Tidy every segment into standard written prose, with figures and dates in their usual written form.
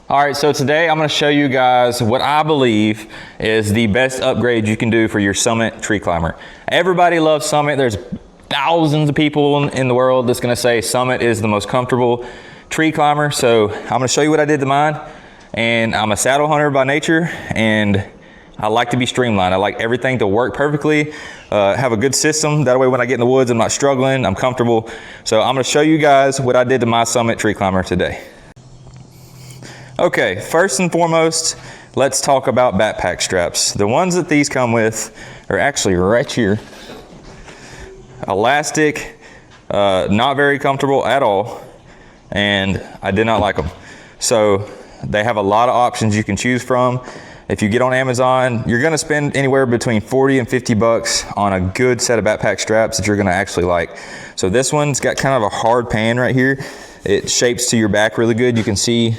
All right, so today I'm gonna show you guys what I believe is the best upgrade you can do for your Summit tree climber. Everybody loves Summit. There's thousands of people in the world that's gonna say Summit is the most comfortable tree climber. So I'm gonna show you what I did to mine. And I'm a saddle hunter by nature, and I like to be streamlined. I like everything to work perfectly, have a good system. That way when I get in the woods, I'm not struggling, I'm comfortable. So I'm gonna show you guys what I did to my Summit tree climber today. Okay, first and foremost, let's talk about backpack straps. The ones that these come with are actually right here. Elastic, not very comfortable at all, and I did not like them. So they have a lot of options you can choose from. If you get on Amazon, you're gonna spend anywhere between 40 and 50 bucks on a good set of backpack straps that you're gonna actually like. So this one's got kind of a hard pan right here. It shapes to your back really good. You can see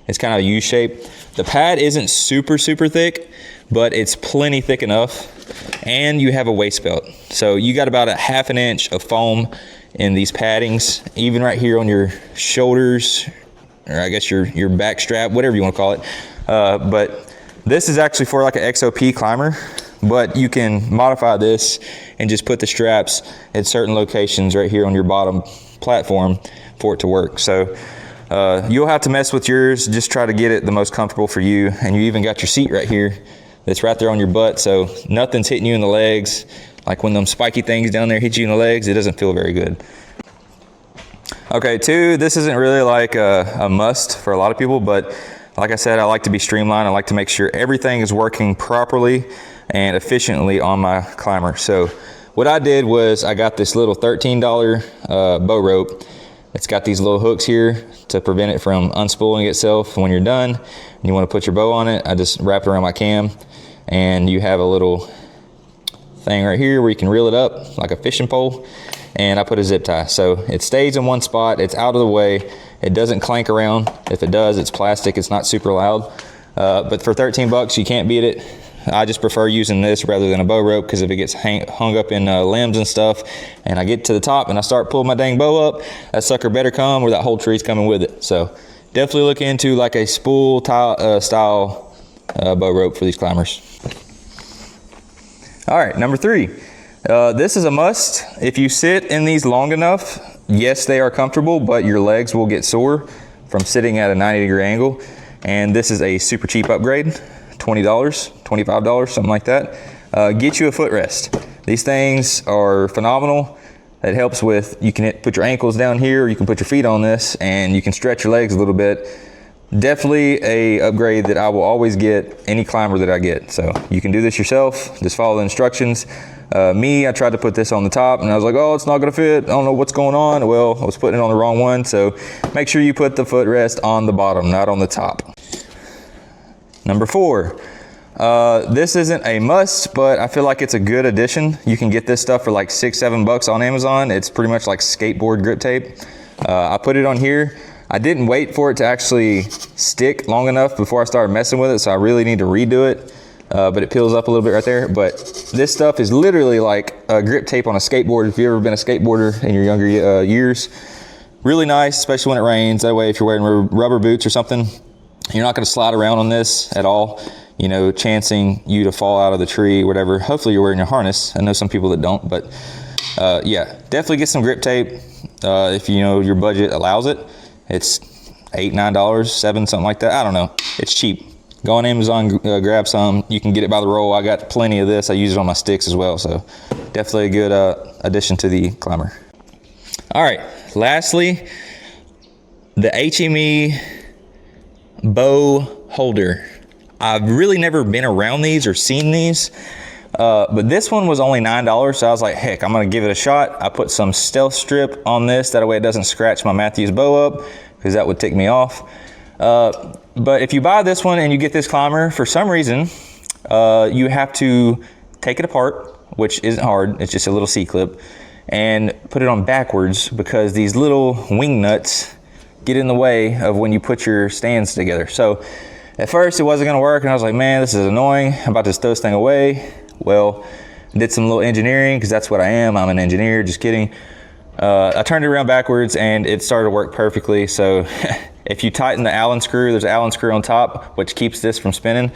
it's kind of a U shape. The pad isn't super thick, but it's plenty thick enough. And you have a waist belt. So you got about a ½ an inch of foam in these paddings, even right here on your shoulders, or I guess your back strap, whatever you want to call it. But this is actually for like an XOP climber, but you can modify this and just put the straps at certain locations right here on your bottom platform for it to work. So you'll have to mess with yours, just try to get it the most comfortable for you. And you even got your seat right here that's right there on your butt, so nothing's hitting you in the legs. Like when them spiky things down there hit you in the legs, it doesn't feel very good. Okay, two, this isn't really like a must for a lot of people, but like I said, I like to be streamlined. I like to make sure everything is working properly and efficiently on my climber. So what I did was I got this little $13 bow rope. It's got these little hooks here to prevent it from unspooling itself when you're done. And you want to put your bow on it. I just wrap it around my cam, and you have a little thing right here where you can reel it up like a fishing pole. And I put a zip tie. So it stays in one spot. It's out of the way. It doesn't clank around. If it does, it's plastic. It's not super loud. But for 13 bucks, you can't beat it. I just prefer using this rather than a bow rope, because if it gets hung up in limbs and stuff, and I get to the top and I start pulling my dang bow up, that sucker better come or that whole tree's coming with it. So definitely look into like a Spool-style bow rope for these climbers. All right, number three. This is a must. If you sit in these long enough, yes, they are comfortable, but your legs will get sore from sitting at a 90-degree angle. And this is a super cheap upgrade. $20, $25, something like that. Get you a footrest. These things are phenomenal. It helps with, you can put your ankles down here, or you can put your feet on this, and you can stretch your legs a little bit. Definitely a upgrade that I will always get any climber that I get. So you can do this yourself, just follow the instructions. I tried to put this on the top and I was like, oh, it's not gonna fit. I don't know what's going on. Well, I was putting it on the wrong one. So make sure you put the footrest on the bottom, not on the top. Number four, this isn't a must, but I feel like it's a good addition. You can get this stuff for like $6, $7 on Amazon. It's pretty much like skateboard grip tape. I put it on here. I didn't wait for it to actually stick long enough before I started messing with it, so I really need to redo it. But it peels up a little bit right there. But this stuff is literally like a grip tape on a skateboard. If you've ever been a skateboarder in your younger years, really nice, especially when it rains. That way, if you're wearing rubber boots or something, you're not gonna slide around on this at all, you know, chancing you to fall out of the tree or whatever. Hopefully you're wearing your harness. I know some people that don't, but yeah, definitely get some grip tape if you know your budget allows it. It's $8, $9, $7, something like that. I don't know, it's cheap. Go on Amazon, grab some. You can get it by the roll. I got plenty of this. I use it on my sticks as well, so definitely a good addition to the climber. All right, lastly, the HME bow holder. I've really never been around these or seen these, but this one was only $9, so I was like, heck, I'm gonna give it a shot. I put some stealth strip on this, that way it doesn't scratch my Matthews bow up, because that would tick me off. But if you buy this one and you get this climber, for some reason, you have to take it apart, which isn't hard. It's just a little C-clip, and put it on backwards, because these little wing nuts get in the way of when you put your stands together. So at first it wasn't gonna work, and I was like, man, this is annoying. I'm about to throw this thing away. Well, I did some little engineering, because that's what I am. I'm an engineer, just kidding. I turned it around backwards and it started to work perfectly. So If you tighten the Allen screw, there's an Allen screw on top, which keeps this from spinning.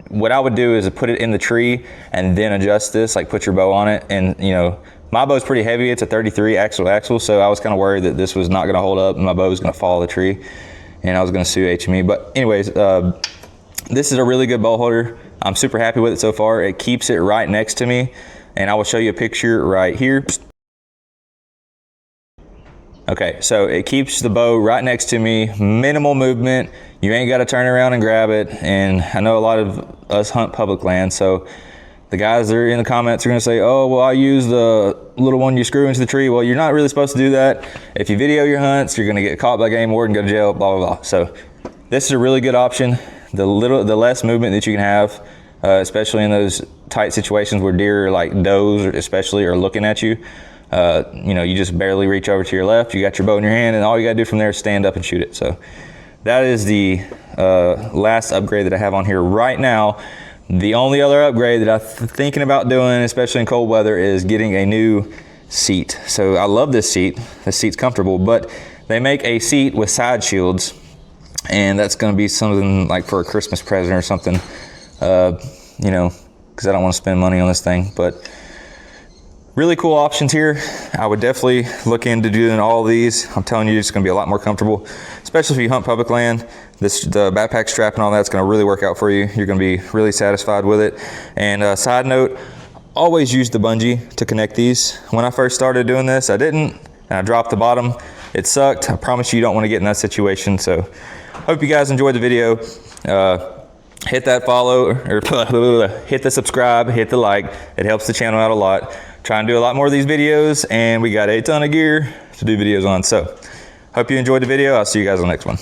What I would do is put it in the tree and then adjust this, like put your bow on it. And you know, my bow's pretty heavy. It's a 33 axle, so I was kind of worried that this was not gonna hold up and my bow was gonna fall the tree and I was gonna sue HME. But anyways, this is a really good bow holder. I'm super happy with it so far. It keeps it right next to me, and I will show you a picture right here. Okay, so it keeps the bow right next to me, minimal movement. You ain't gotta turn around and grab it. And I know a lot of us hunt public land, so the guys that are in the comments are gonna say, oh, well, I use the little one you screw into the tree. Well, you're not really supposed to do that. If you video your hunts, you're gonna get caught by game warden, go to jail, blah, blah, blah. So this is a really good option. The less movement that you can have, especially in those tight situations where deer, like does especially, are looking at you. You know, you just barely reach over to your left, you got your bow in your hand, and all you gotta do from there is stand up and shoot it. So that is the last upgrade that I have on here right now. The only other upgrade that I'm thinking about doing, especially in cold weather, is getting a new seat. So I love this seat. This seat's comfortable, but they make a seat with side shields, and that's gonna be something like for a Christmas present or something, you know, because I don't want to spend money on this thing. But really cool options here. I would definitely look into doing all of these. I'm telling you, it's gonna be a lot more comfortable, especially if you hunt public land. The backpack strap and all that's gonna really work out for you. You're gonna be really satisfied with it. And side note, always use the bungee to connect these. When I first started doing this, I didn't, and I dropped the bottom. It sucked. I promise you don't wanna get in that situation. So hope you guys enjoyed the video. Hit that follow, or hit the subscribe, hit the like. It helps the channel out a lot. Try and do a lot more of these videos, and we got a ton of gear to do videos on. So hope you enjoyed the video. I'll see you guys on the next one.